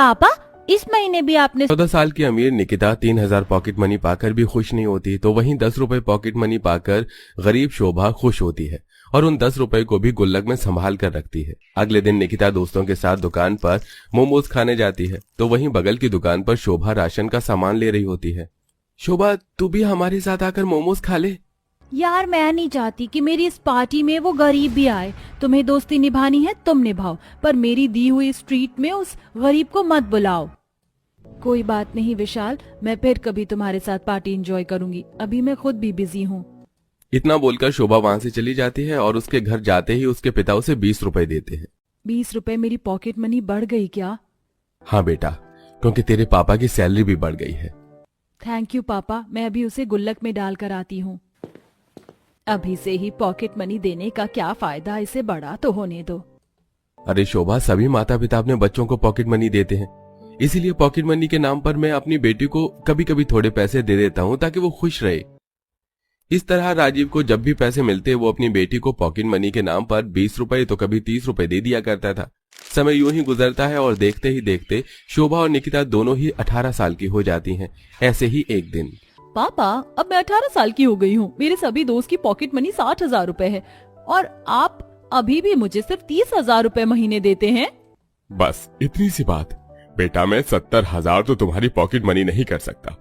पापा, इस महीने भी आपने 14 साल की अमीर निकिता 3,000 पॉकेट मनी पाकर भी खुश नहीं होती, तो वहीं 10 रुपए पॉकेट मनी पाकर गरीब शोभा खुश होती है और उन 10 रुपए को भी गुल्लक में संभाल कर रखती है। अगले दिन निकिता दोस्तों के साथ दुकान पर मोमोज खाने जाती है, तो वहीं बगल की दुकान पर शोभा राशन का सामान ले रही होती है। शोभा, तू भी हमारे साथ आकर मोमोज खा ले। यार, मैं नहीं चाहती कि मेरी इस पार्टी में वो गरीब भी आए। तुम्हें दोस्ती निभानी है तुम निभाओ, पर मेरी दी हुई ट्रीट में उस गरीब को मत बुलाओ। कोई बात नहीं विशाल, मैं फिर कभी तुम्हारे साथ पार्टी एंजॉय करूंगी। अभी मैं खुद भी बिजी हूँ। इतना बोलकर शोभा वहां से चली जाती है और उसके घर जाते ही उसके पिता उसे 20 रुपए देते हैं। 20 रुपए मेरी पॉकेट मनी बढ़ गई क्या? हाँ बेटा, क्योंकि तेरे पापा की सैलरी भी बढ़ गई है। थैंक यू पापा, मैं अभी उसे गुल्लक में डाल कर आती हूँ। अभी से ही पॉकेट मनी देने का क्या फायदा, इसे बड़ा तो होने दो। अरे शोभा, सभी माता पिता अपने बच्चों को पॉकेट मनी देते हैं, इसीलिए पॉकेट मनी के नाम पर मैं अपनी बेटी को कभी कभी थोड़े पैसे दे देता हूँ ताकि वो खुश रहे। इस तरह राजीव को जब भी पैसे मिलते वो अपनी बेटी को पॉकेट मनी के नाम पर 20 रुपए तो कभी 30 रुपए दे दिया करता था। समय यूं ही गुजरता है और देखते ही देखते शोभा और निकिता दोनों ही 18 साल की हो जाती हैं। ऐसे ही एक दिन, पापा, अब मैं 18 साल की हो गई हूँ। मेरे सभी दोस्त की पॉकेट मनी 60,000 रुपए है और आप अभी भी मुझे सिर्फ 30,000 रुपए महीने देते हैं। बस इतनी सी बात बेटा, मैं 70,000 तो तुम्हारी पॉकेट मनी नहीं कर सकता,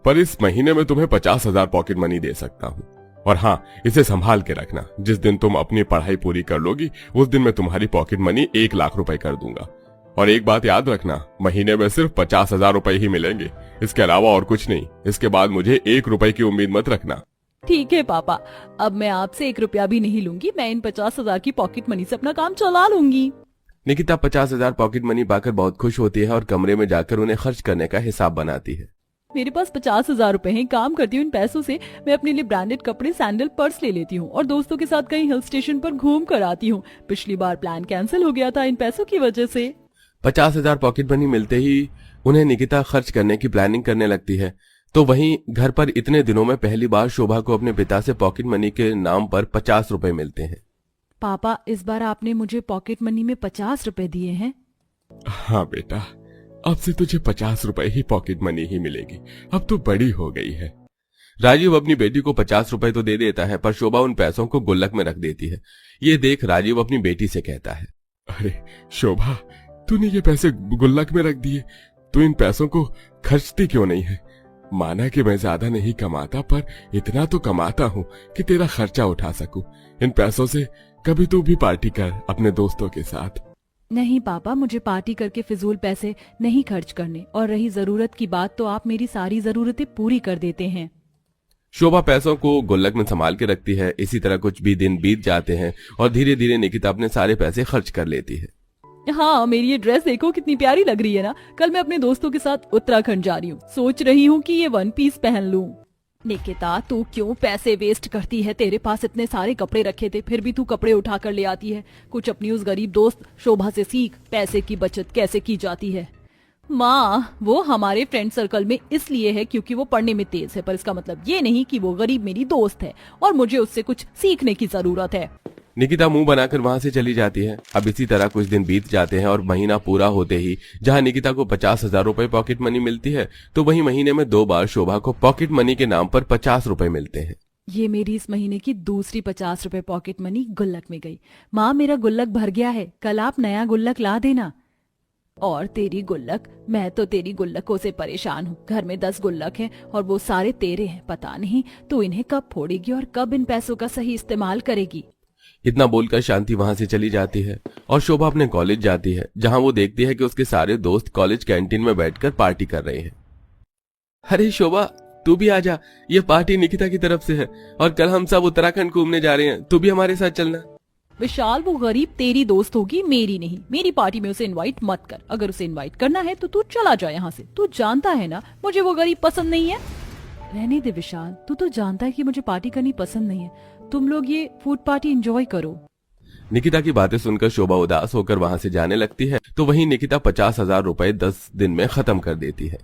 पर इस महीने में तुम्हें 50,000 पॉकेट मनी दे सकता हूँ। और हाँ, इसे संभाल के रखना। जिस दिन तुम अपनी पढ़ाई पूरी कर लोगी उस दिन मैं तुम्हारी पॉकेट मनी 1 लाख रुपए कर दूंगा। और एक बात याद रखना, महीने में सिर्फ 50,000 रुपए ही मिलेंगे, इसके अलावा और कुछ नहीं। इसके बाद मुझे 1 रुपए की उम्मीद मत रखना। ठीक है पापा, अब मैं आपसे 1 रुपया भी नहीं लूंगी। मैं इन 50,000 की पॉकेट मनी से अपना काम चला लूंगी। निकिता 50,000 पॉकेट मनी पाकर बहुत खुश होती है और कमरे में जाकर उन्हें खर्च करने का हिसाब बनाती है। मेरे पास 50,000 रुपए हैं। काम करती हूँ इन पैसों से मैं अपने लिए ब्रांडेड कपड़े, सैंडल, पर्स ले लेती हूँ और दोस्तों के साथ कहीं हिल स्टेशन पर घूम कर आती हूँ। पिछली बार प्लान कैंसिल हो गया था इन पैसों की वजह से। 50,000 पॉकेट मनी मिलते ही उन्हें निकिता खर्च करने की प्लानिंग करने लगती है। तो वहीं घर पर इतने दिनों में पहली बार शोभा को अपने पिता से पॉकेट मनी के नाम पर 50 रुपए मिलते हैं। पापा, इस बार आपने मुझे पॉकेट मनी में 50 रुपए दिए हैं। हाँ बेटा, अब से तुझे 50 रुपए ही पॉकेट मनी ही मिलेगी। अब तो बड़ी हो गई है। राजीव अपनी बेटी को 50 रुपए तो दे देता है, पर शोभा उन पैसों को गुल्लक में रख देती है। ये देख राजीव अपनी बेटी से कहता है, अरे शोभा, तूने ये पैसे गुल्लक में रख दिए, तू इन पैसों को खर्चती क्यों नहीं है? माना कि मैं ज्यादा नहीं कमाता, पर इतना तो कमाता हूँ कि तेरा खर्चा उठा सकूं। इन पैसों से कभी तू भी पार्टी कर अपने दोस्तों के साथ। नहीं पापा, मुझे पार्टी करके फिजूल पैसे नहीं खर्च करने। और रही जरूरत की बात, तो आप मेरी सारी जरूरतें पूरी कर देते हैं। शोभा पैसों को गुल्लक में संभाल के रखती है। इसी तरह कुछ भी दिन बीत जाते हैं और धीरे धीरे निकिता अपने सारे पैसे खर्च कर लेती है। हाँ, मेरी ये ड्रेस देखो कितनी प्यारी लग रही है ना। कल मैं अपने दोस्तों के साथ उत्तराखंड जा रही हूँ। सोच रही हूँ कि ये 1 पीस पहन लूं। निकिता, तू क्यों पैसे वेस्ट करती है? तेरे पास इतने सारे कपड़े रखे थे, फिर भी तू कपड़े उठा कर ले आती है। कुछ अपनी उस गरीब दोस्त शोभा से सीख, पैसे की बचत कैसे की जाती है। माँ, वो हमारे फ्रेंड सर्कल में इसलिए है क्योंकि वो पढ़ने में तेज है, पर इसका मतलब ये नहीं कि वो गरीब मेरी दोस्त है और मुझे उससे कुछ सीखने की जरूरत है। निकिता मुंह बनाकर वहां से चली जाती है। अब इसी तरह कुछ दिन बीत जाते हैं और महीना पूरा होते ही जहां निकिता को 50,000 रुपए पॉकेट मनी मिलती है, तो वहीं महीने में 2 बार शोभा को पॉकेट मनी के नाम पर 50 रुपए मिलते हैं। ये मेरी इस महीने की दूसरी 50 रुपए पॉकेट मनी गुल्लक में गई। माँ, मेरा गुल्लक भर गया है, कल आप नया गुल्लक ला देना। और तेरी गुल्लक, मैं तो तेरी गुल्लकों से परेशान हूँ। घर में 10 गुल्लक हैं और वो सारे तेरे हैं। पता नहीं तू इन्हें कब फोड़ेगी और कब इन पैसों का सही इस्तेमाल करेगी। इतना बोलकर शांति वहां से चली जाती है और शोभा अपने कॉलेज जाती है, जहां वो देखती है कि उसके सारे दोस्त कॉलेज कैंटीन में बैठकर पार्टी कर रहे हैं। अरे शोभा, तू भी आ जा, ये पार्टी निकिता की तरफ से है और कल हम सब उत्तराखंड घूमने जा रहे हैं, तू भी हमारे साथ चलना। विशाल, वो गरीब तेरी दोस्त होगी, मेरी नहीं। मेरी पार्टी में उसे इनवाइट मत कर। अगर उसे इनवाइट करना है तो तू चला जा यहाँ से। तू जानता है ना मुझे वो गरीब पसंद नहीं है। रहने दे विशाल, तू तो जानता है कि मुझे पार्टी करनी पसंद नहीं है। तुम लोग ये फूड पार्टी एंजॉय करो। निकिता की बातें सुनकर शोभा उदास होकर वहां से जाने लगती है, तो वहीं निकिता 50,000 रुपए 10 दिन में खत्म कर देती है।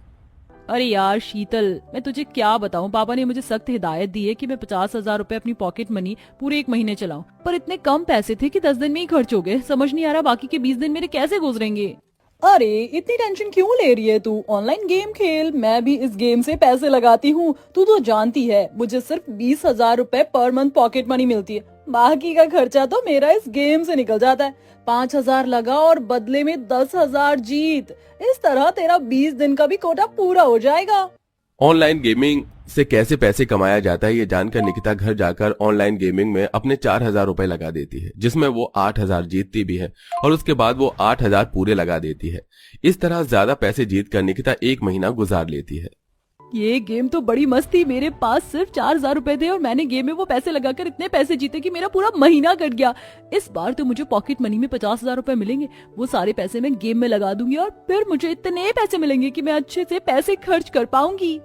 अरे यार शीतल, मैं तुझे क्या बताऊं, पापा ने मुझे सख्त हिदायत दी है कि मैं 50,000 रुपए अपनी पॉकेट मनी पूरे 1 महीने चलाऊं, पर इतने कम पैसे थे कि 10 दिन में ही खर्च हो गए। समझ नहीं आ रहा बाकी के 20 दिन मेरे कैसे गुजरेंगे। अरे इतनी टेंशन क्यों ले रही है तू? ऑनलाइन गेम खेल, मैं भी इस गेम से पैसे लगाती हूँ। तू तो जानती है मुझे सिर्फ 20,000 रुपए पर मंथ पॉकेट मनी मिलती है, बाकी का खर्चा तो मेरा इस गेम से निकल जाता है। 5,000 लगा और बदले में 10,000 जीत। इस तरह तेरा 20 दिन का भी कोटा पूरा हो जाएगा। ऑनलाइन गेमिंग से कैसे पैसे कमाया जाता है ये जानकर निकिता घर जाकर ऑनलाइन गेमिंग में अपने 4,000 रुपए लगा देती है, जिसमें वो 8,000 जीतती भी है और उसके बाद वो 8,000 पूरे लगा देती है। इस तरह ज्यादा पैसे जीत कर निकिता 1 महीना गुजार लेती है। ये गेम तो बड़ी मस्त थी। मेरे पास सिर्फ 4,000 रुपए थे और मैंने गेम में वो पैसे लगाकर इतने पैसे जीते कि मेरा पूरा महीना कट गया। इस बार तो मुझे पॉकेट मनी में 50,000 रुपए मिलेंगे। वो सारे पैसे मैं गेम में लगा दूंगी और फिर मुझे इतने पैसे मिलेंगे कि मैं अच्छे से पैसे खर्च कर पाऊंगी।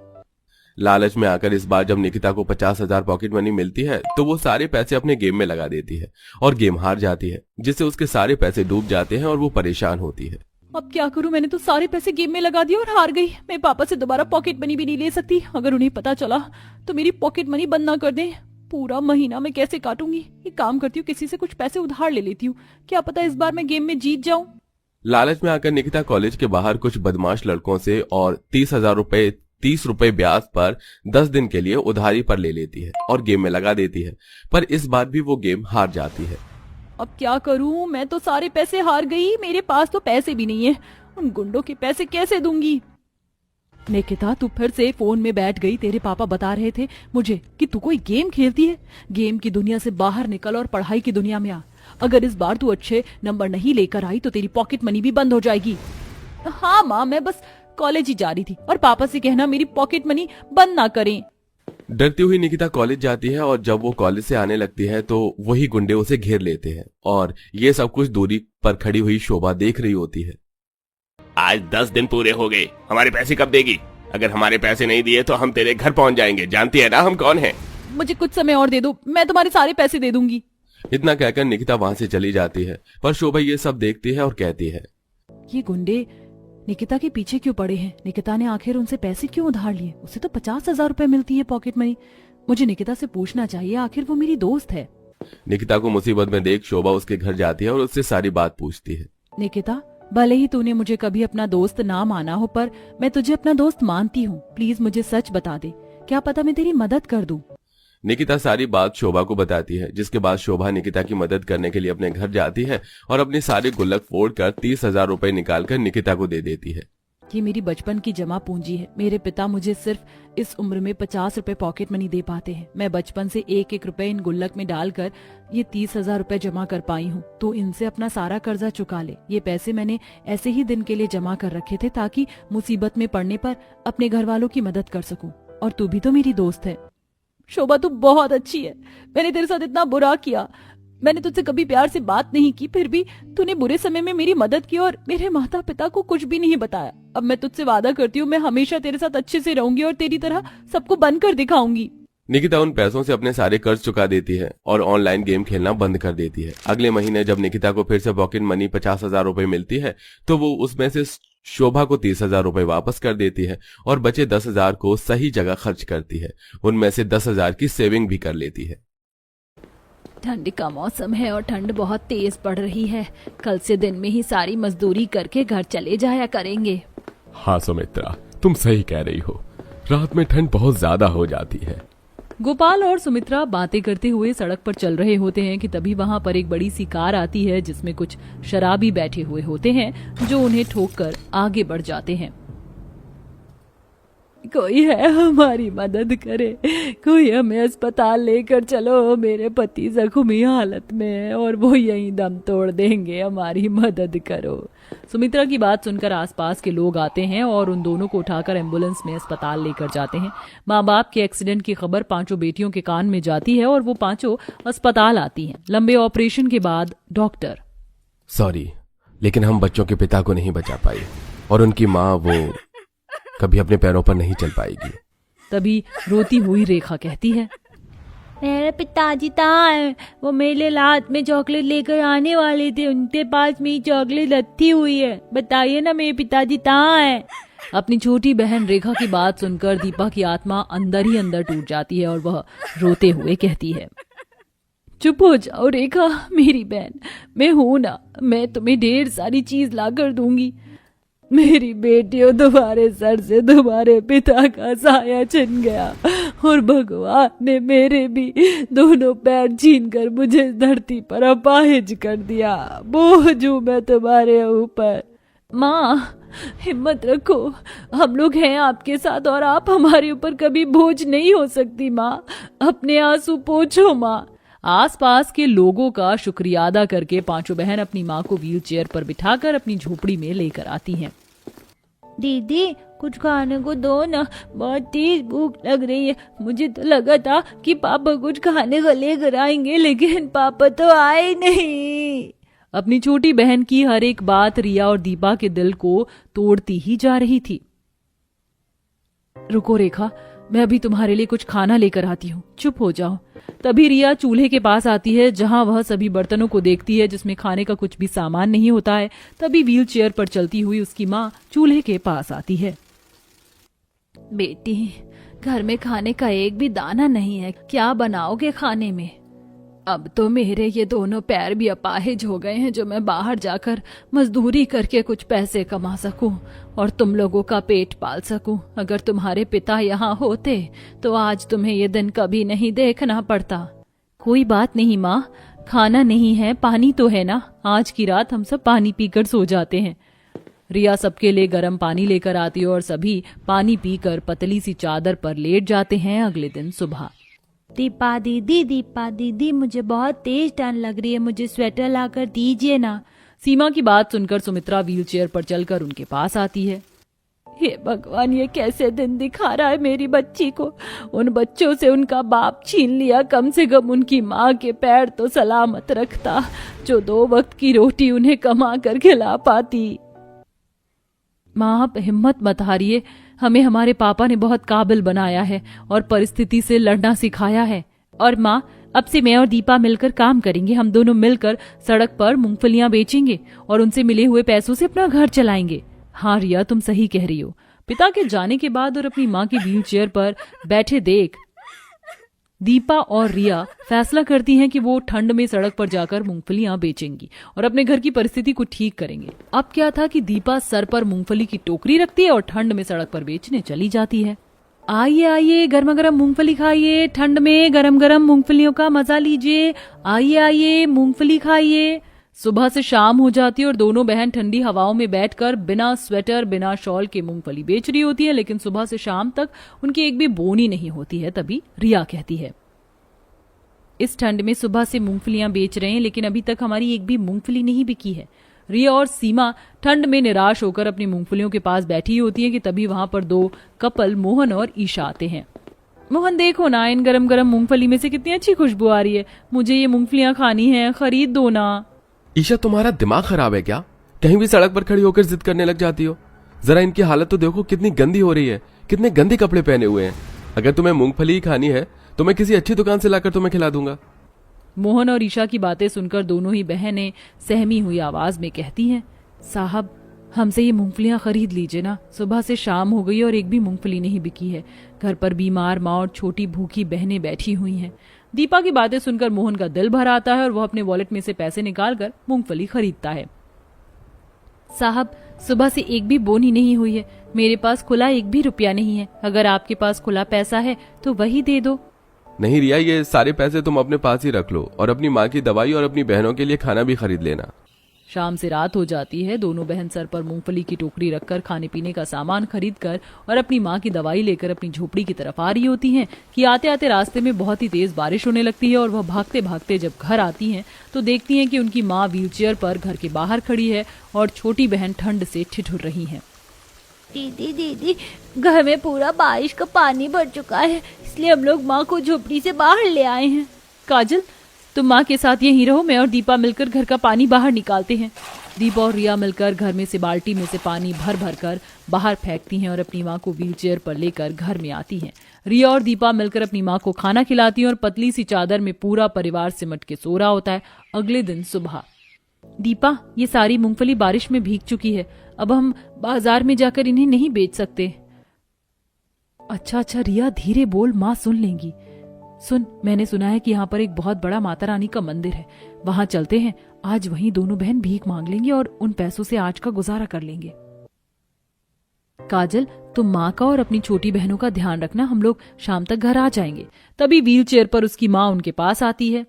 लालच में आकर इस बार जब निकिता को 50,000 पॉकेट मनी मिलती है तो वो सारे पैसे अपने गेम में लगा देती है और गेम हार जाती है, जिससे उसके सारे पैसे डूब जाते हैं और वो परेशान होती है। अब क्या करूं? मैंने तो सारे पैसे गेम में लगा दिए और हार गई। मैं पापा से दोबारा पॉकेट मनी भी नहीं ले सकती। अगर उन्हें पता चला तो मेरी पॉकेट मनी बंद ना कर दें। पूरा महीना मैं कैसे काटूंगी? एक काम करती हूँ, किसी से कुछ पैसे उधार ले लेती हूँ, क्या पता इस बार मैं गेम में जीत जाऊं। लालच में आकर निकिता कॉलेज के बाहर कुछ बदमाश लड़कों से और 30 रुपए ब्याज पर 10 दिन के लिए उधारी पर ले लेती है और गेम में लगा देती है, पर इस बार भी वो गेम हार जाती है। अब क्या करूं? मैं तो सारे पैसे हार गई। मेरे पास तो पैसे भी नहीं है। उन गुंडों के पैसे कैसे दूंगी? निकिता, तू फिर से फोन में बैठ गई। तेरे पापा बता रहे थे मुझे कि तू कोई गेम खेलती है। गेम की दुनिया से बाहर निकल और पढ़ाई की दुनिया में आ। अगर इस बार तू अच्छे नंबर नहीं लेकर आई तो तेरी पॉकेट मनी भी बंद हो जाएगी। हाँ माँ, मैं बस कॉलेज ही जा रही थी और पापा से कहना मेरी पॉकेट मनी बंद ना करें। डरती हुई निकिता कॉलेज जाती है और जब वो कॉलेज से आने लगती है तो वही गुंडे उसे घेर लेते हैं और ये सब कुछ दूरी पर खड़ी हुई शोभा देख रही होती है। आज 10 दिन पूरे हो गए, हमारे पैसे कब देगी? अगर हमारे पैसे नहीं दिए तो हम तेरे घर पहुंच जाएंगे, जानती है ना हम कौन हैं? मुझे कुछ समय और दे दो, मैं तुम्हारे सारे पैसे दे दूंगी। इतना कहकर निकिता वहां से चली जाती है, पर शोभा ये सब देखती है और कहती है, ये गुंडे निकिता के पीछे क्यों पड़े हैं? निकिता ने आखिर उनसे पैसे क्यों उधार लिए? उसे तो 50,000 रुपए मिलती है पॉकेट मनी। मुझे निकिता से पूछना चाहिए, आखिर वो मेरी दोस्त है। निकिता को मुसीबत में देख शोभा उसके घर जाती है और उससे सारी बात पूछती है। निकिता, भले ही तूने मुझे कभी अपना दोस्त ना माना हो, पर मैं तुझे अपना दोस्त मानती हूँ। प्लीज मुझे सच बता दे, क्या पता मैं तेरी मदद कर दूं। निकिता सारी बात शोभा को बताती है, जिसके बाद शोभा निकिता की मदद करने के लिए अपने घर जाती है और अपने सारे गुल्लक फोड़कर 30,000 रुपए निकालकर निकिता को दे देती है। ये मेरी बचपन की जमा पूंजी है। मेरे पिता मुझे सिर्फ इस उम्र में 50 रुपए पॉकेट मनी दे पाते हैं। मैं बचपन से 1-1 रुपए इन गुल्लक में डालकर ये 30,000 रुपए जमा कर पाई हूँ। तो इनसे अपना सारा कर्जा चुका ले। ये पैसे मैंने ऐसे ही दिन के लिए जमा कर रखे थे ताकि मुसीबत में पड़ने पर अपने घर वालों की मदद कर सकूं। और तू भी तो मेरी दोस्त है। शोभा, तू बहुत अच्छी है। मैंने तेरे साथ इतना बुरा किया। मैंने तुझसे कभी प्यार से बात नहीं की, फिर भी तूने बुरे समय में मेरी मदद की और मेरे माता पिता को कुछ भी नहीं बताया। अब मैं तुझसे वादा करती हूँ, मैं हमेशा तेरे साथ अच्छे से रहूंगी और तेरी तरह सबको बनकर दिखाऊंगी। निकिता उन पैसों से अपने सारे कर्ज चुका देती है और ऑनलाइन गेम खेलना बंद कर देती है। अगले महीने जब निकिता को फिर से पॉकेट मनी 50,000 रुपए मिलती है तो वो उसमें से शोभा को 30,000 रुपए वापस कर देती है और बचे 10,000 को सही जगह खर्च करती है। उनमें से 10,000 की सेविंग भी कर लेती है। ठंड का मौसम है और ठंड बहुत तेज पड़ रही है। कल से दिन में ही सारी मजदूरी करके घर चले जाया करेंगे। हाँ सुमित्रा, तुम सही कह रही हो। रात में ठंड बहुत ज्यादा हो जाती है। गोपाल और सुमित्रा बातें करते हुए सड़क पर चल रहे होते हैं कि तभी वहां पर एक बड़ी सी कार आती है जिसमें कुछ शराबी बैठे हुए होते हैं जो उन्हें ठोककर आगे बढ़ जाते हैं। कोई है, हमारी मदद करे। कोई हमें अस्पताल लेकर चलो। मेरे पति जख्मी हालत में है और वो यहीं दम तोड़ देंगे। हमारी मदद करो। सुमित्रा की बात सुनकर आसपास के लोग आते हैं और उन दोनों को उठाकर एम्बुलेंस में अस्पताल लेकर जाते हैं। माँ बाप के एक्सीडेंट की खबर 5 बेटियों के कान में जाती है और वो 5 अस्पताल आती हैं। लंबे ऑपरेशन के बाद डॉक्टर, सॉरी, लेकिन हम बच्चों के पिता को नहीं बचा पाए और उनकी माँ वो कभी अपने पैरों पर नहीं चल पाएगी। तभी रोती हुई रेखा कहती है, मेरे पिताजी कहाँ हैं? वो मेरे रात में चॉकलेट लेकर आने वाले थे। उनके पास मेरी चॉकलेट रखी हुई है। बताइए ना मेरे पिताजी कहाँ हैं? अपनी छोटी बहन रेखा की बात सुनकर दीपा की आत्मा अंदर ही अंदर टूट जाती है और वह रोते हुए कहती है, चुप हो जाओ रेखा, मेरी बहन। मैं हूं ना, मैं तुम्हें ढेर सारी चीज ला कर दूंगी। मेरी बेटियों, तुम्हारे सर से तुम्हारे पिता का साया छिन गया और भगवान ने मेरे भी दोनों पैर छीन कर मुझे इस धरती पर अपाहिज कर दिया। बोझ हूं मैं तुम्हारे ऊपर। माँ, हिम्मत रखो, हम लोग हैं आपके साथ और आप हमारे ऊपर कभी बोझ नहीं हो सकती। माँ, अपने आंसू पोंछो। माँ। आसपास के लोगों का शुक्रिया अदा करके पांचों बहन अपनी माँ को व्हील चेयर पर बिठाकर अपनी झोपड़ी में लेकर आती हैं। दीदी कुछ खाने को दो ना, बहुत तेज भूख लग रही है। मुझे तो लगा था कि पापा कुछ खाने को लेकर आएंगे, लेकिन पापा तो आए नहीं। अपनी छोटी बहन की हर एक बात रिया और दीपा के दिल को तोड़ती ही जा रही थी। रुको रेखा, मैं अभी तुम्हारे लिए कुछ खाना लेकर आती हूँ, चुप हो जाओ। तभी रिया चूल्हे के पास आती है जहां वह सभी बर्तनों को देखती है जिसमें खाने का कुछ भी सामान नहीं होता है। तभी व्हील चेयर पर चलती हुई उसकी माँ चूल्हे के पास आती है। बेटी, घर में खाने का एक भी दाना नहीं है, क्या बनाओगे खाने में? अब तो मेरे ये दोनों पैर भी अपाहिज हो गए हैं जो मैं बाहर जाकर मजदूरी करके कुछ पैसे कमा सकूं और तुम लोगों का पेट पाल सकूं। अगर तुम्हारे पिता यहाँ होते तो आज तुम्हें ये दिन कभी नहीं देखना पड़ता। कोई बात नहीं माँ, खाना नहीं है, पानी तो है ना। आज की रात हम सब पानी पीकर सो जाते हैं। रिया सबके लिए गर्म पानी लेकर आती है और सभी पानी पीकर पतली सी चादर पर लेट जाते हैं। अगले दिन सुबह। दीपा दीदी, मुझे बहुत तेज ठंड लग रही है, मुझे स्वेटर लाकर दीजिए ना। सीमा की बात सुनकर सुमित्रा व्हील चेयर पर चलकर उनके पास आती है। हे भगवान, ये कैसे दिन दिखा रहा है मेरी बच्ची को। उन बच्चों से उनका बाप छीन लिया, कम से कम उनकी माँ के पैर तो सलामत रखता जो 2 वक्त की रोटी उन्हें कमा कर खिला पाती। माँ, आप हिम्मत मत हारिए, हमें हमारे पापा ने बहुत काबिल बनाया है और परिस्थिति से लड़ना सिखाया है। और माँ, अब से मैं और दीपा मिलकर काम करेंगे। हम दोनों मिलकर सड़क पर मूंगफलियां बेचेंगे और उनसे मिले हुए पैसों से अपना घर चलाएंगे। हाँ रिया, तुम सही कह रही हो। पिता के जाने के बाद और अपनी माँ की व्हील चेयर पर बैठे देख दीपा और रिया फैसला करती हैं कि वो ठंड में सड़क पर जाकर मूंगफलियां बेचेंगी और अपने घर की परिस्थिति को ठीक करेंगे। अब क्या था कि दीपा सर पर मूंगफली की टोकरी रखती है और ठंड में सड़क पर बेचने चली जाती है। आइए आइए, गर्मा गर्म मूंगफली खाइए, ठंड में गरम गरम मूंगफलियों का मजा लीजिए। आइए आइए, मूंगफली खाइए। सुबह से शाम हो जाती है और दोनों बहन ठंडी हवाओं में बैठकर बिना स्वेटर बिना शॉल के मूंगफली बेच रही होती है, लेकिन सुबह से शाम तक उनकी एक भी बोनी नहीं होती है। तभी रिया कहती है, इस ठंड में सुबह से मूंगफलियां बेच रहे हैं लेकिन अभी तक हमारी एक भी मूंगफली नहीं बिकी है। रिया और सीमा ठंड में निराश होकर अपनी मूंगफलियों के पास बैठी होती है कि तभी वहां पर 2 कपल मोहन और ईशा आते हैं। मोहन, देखो ना, इन गरम गरम मूंगफली में से कितनी अच्छी खुशबू आ रही है। मुझे ये मूंगफलियां खानी है, खरीद दो ना। ईशा, तुम्हारा दिमाग खराब है क्या? कहीं भी सड़क पर खड़ी होकर जिद करने लग जाती हो। जरा इनकी हालत तो देखो, कितनी गंदी हो रही है, कितने गंदे कपड़े पहने हुए हैं। अगर तुम्हें मूंगफली ही खानी है तो मैं किसी अच्छी दुकान से लाकर तुम्हें खिला दूंगा। मोहन और ईशा की बातें सुनकर दोनों ही बहनें सहमी हुई आवाज में कहती हैं, साहब, हमसे ये मूंगफलियां खरीद लीजिए ना। सुबह से शाम हो गई और एक भी मूंगफली नहीं बिकी है। घर पर बीमार माँ और छोटी भूखी बहनें बैठी हुई हैं। दीपा की बातें सुनकर मोहन का दिल भर आता है और वह अपने वॉलेट में से पैसे निकालकर मूंगफली खरीदता है। साहब, सुबह से एक भी बोनी नहीं हुई है, मेरे पास खुला एक भी रुपया नहीं है। अगर आपके पास खुला पैसा है तो वही दे दो। नहीं रिया, ये सारे पैसे तुम अपने पास ही रख लो और अपनी माँ की दवाई और अपनी बहनों के लिए खाना भी खरीद लेना। शाम से रात हो जाती है। दोनों बहन सर पर मूंगफली की टोकरी रखकर खाने पीने का सामान खरीदकर और अपनी माँ की दवाई लेकर अपनी झोपड़ी की तरफ आ रही होती हैं कि आते आते रास्ते में बहुत ही तेज बारिश होने लगती है और वह भागते भागते जब घर आती हैं तो देखती हैं कि उनकी माँ व्हीलचेयर पर घर के बाहर खड़ी है और छोटी बहन ठंड से ठिठुर रही है। दीदी, घर में पूरा बारिश का पानी भर चुका है, इसलिए हम लोग माँ को झोपड़ी से बाहर ले आए हैं। काजल, तुम माँ के साथ यहीं रहो, मैं और दीपा मिलकर घर का पानी बाहर निकालते हैं। दीपा और रिया मिलकर घर में से बाल्टी में से पानी भर भर कर बाहर फेंकती हैं और अपनी माँ को व्हीलचेयर पर लेकर घर में आती हैं। रिया और दीपा मिलकर अपनी माँ को खाना खिलाती हैं और पतली सी चादर में पूरा परिवार सिमट के सो रहा होता है। अगले दिन सुबह, दीपा, ये सारी मूंगफली बारिश में भीग चुकी है, अब हम बाजार में जाकर इन्हें नहीं बेच सकते। अच्छा रिया, धीरे बोल, माँ सुन लेंगी। सुन, मैंने सुना है कि यहाँ पर एक बहुत बड़ा माता रानी का मंदिर है, वहां चलते हैं। आज वहीं दोनों बहन भीख मांग लेंगे और उन पैसों से आज का गुजारा कर लेंगे। काजल, तुम माँ का और अपनी छोटी बहनों का ध्यान रखना, हम लोग शाम तक घर आ जाएंगे। तभी व्हीलचेयर पर उसकी माँ उनके पास आती है।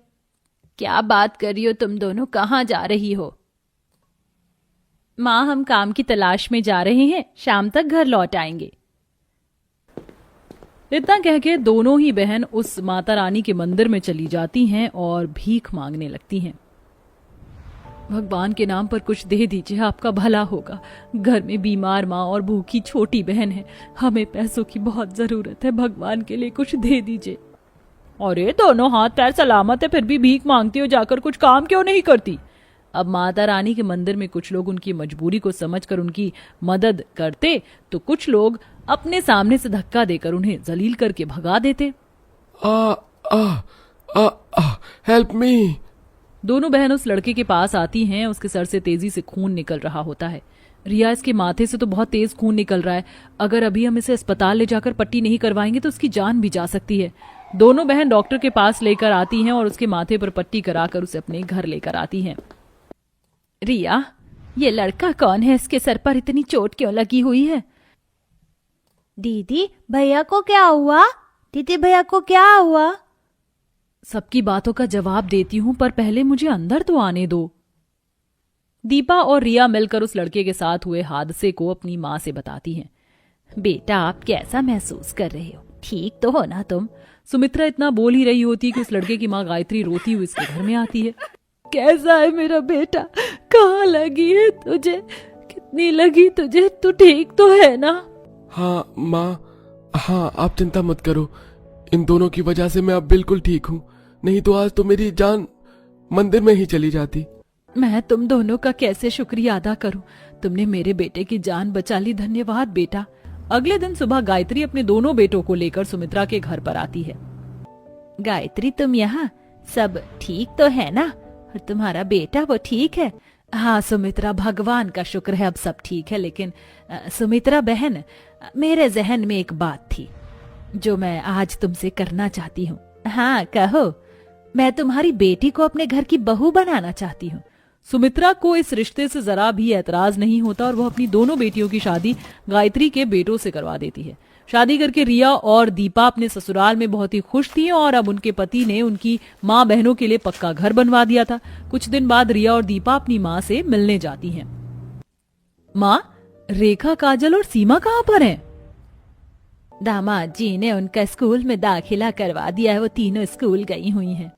क्या बात कर रही हो तुम दोनों, कहाँ जा रही हो? माँ, हम काम की तलाश में जा रहे हैं, शाम तक घर लौट आएंगे। इतना कह के दोनों ही बहन उस माता रानी के मंदिर में चली जाती हैं और भीख मांगने लगती हैं। भगवान के नाम पर कुछ दे दीजिए, आपका भला होगा। घर में बीमार माँ और भूखी छोटी बहन है, हमें पैसों की बहुत जरूरत है, भगवान के लिए कुछ दे दीजिए। अरे दोनों हाथ पैर सलामत है, फिर भी भीख मांगती हो, जाकर कुछ काम क्यों नहीं करती? अब माता रानी के मंदिर में कुछ लोग उनकी मजबूरी को समझकर उनकी मदद करते, तो कुछ लोग अपने सामने से धक्का देकर उन्हें जलील करके भगा देते। Help me. दोनों बहन उस लड़के के पास आती हैं। उसके सर से तेजी से खून निकल रहा होता है। रिया, इसके माथे से तो बहुत तेज खून निकल रहा है, अगर अभी हम इसे अस्पताल ले जाकर पट्टी नहीं करवाएंगे तो उसकी जान भी जा सकती है। दोनों बहन डॉक्टर के पास लेकर आती हैं और उसके माथे पर पट्टी कराकर उसे अपने घर लेकर आती हैं। रिया, ये लड़का कौन है? इसके सर पर इतनी चोट क्यों लगी हुई है? दीदी भैया को क्या हुआ? दीदी भैया को क्या हुआ? सबकी बातों का जवाब देती हूँ, पर पहले मुझे अंदर तो आने दो। दीपा और रिया मिलकर उस लड़के के साथ हुए हादसे को अपनी माँ से बताती हैं। बेटा, आप कैसा महसूस कर रहे हो? ठीक तो हो ना तुम? सुमित्रा इतना बोल ही रही होती कि उस लड़के की माँ गायत्री रोती हुई इसके घर में आती है। कैसा है मेरा बेटा? कहाँ लगी है तुझे? कितनी लगी तुझे? तू ठीक तो है ना? हाँ माँ, हाँ आप चिंता मत करो, इन दोनों की वजह से मैं अब बिल्कुल ठीक हूँ, नहीं तो आज तो मेरी जान मंदिर में ही चली जाती। मैं तुम दोनों का कैसे शुक्रिया अदा करूं, तुमने मेरे बेटे की जान बचा ली, धन्यवाद बेटा। अगले दिन सुबह गायत्री अपने दोनों बेटों को लेकर सुमित्रा के घर पर आती है। गायत्री, तुम यहाँ, सब ठीक तो है ना? और तुम्हारा बेटा वो ठीक है? हाँ सुमित्रा, भगवान का शुक्र है अब सब ठीक है। लेकिन सुमित्रा बहन, मेरे जहन में एक बात थी जो मैं आज तुमसे करना चाहती हूँ। हाँ कहो। मैं तुम्हारी बेटी को अपने घर की बहू बनाना चाहती हूँ। सुमित्रा को इस रिश्ते से जरा भी ऐतराज नहीं होता और वो अपनी दोनों बेटियों की शादी गायत्री के बेटों से करवा देती है। शादी करके रिया और दीपा अपने ससुराल में बहुत ही खुश थी और अब उनके पति ने उनकी माँ बहनों के लिए पक्का घर बनवा दिया था। कुछ दिन बाद रिया और दीपा अपनी माँ से मिलने जाती हैं। माँ, रेखा, काजल और सीमा कहाँ पर हैं? दामाद जी ने उनका स्कूल में दाखिला करवा दिया है, वो तीनों स्कूल गई हुई हैं।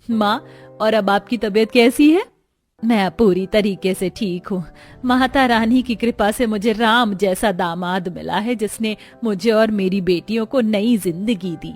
माँ, और अब आपकी तबीयत कैसी है? मैं पूरी तरीके से ठीक हूँ। माता रानी की कृपा से मुझे राम जैसा दामाद मिला है जिसने मुझे और मेरी बेटियों को नई जिंदगी दी।